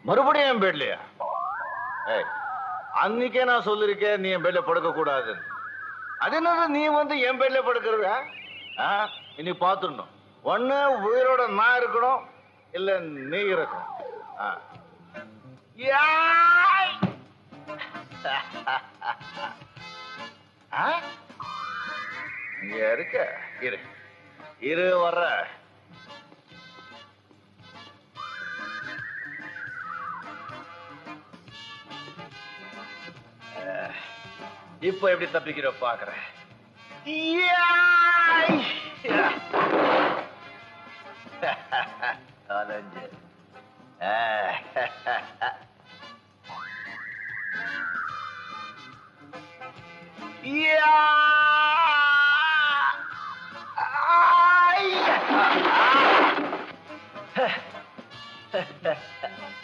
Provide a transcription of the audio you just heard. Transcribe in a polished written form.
மறுபடியும் என் பெட்லையா? ஏய், அன்னைக்கே நான் சொல்லிருக்கேன் நீ என் பெட்ல படுக்க கூடாதுன்னு. அது என்னது நீ வந்து என் பெட்ல படுக்கிறத? இனி பாத்துடணும். ஒண்ணு உயிரோட நான் இருக்கணும், இல்ல நீ இருக்கணும். யாய்! இங்க இருக்க, இரு இரு வர்ற. இப்போ எப்படி தப்பிக்கிற பாக்குறேன். அலைஞ்சு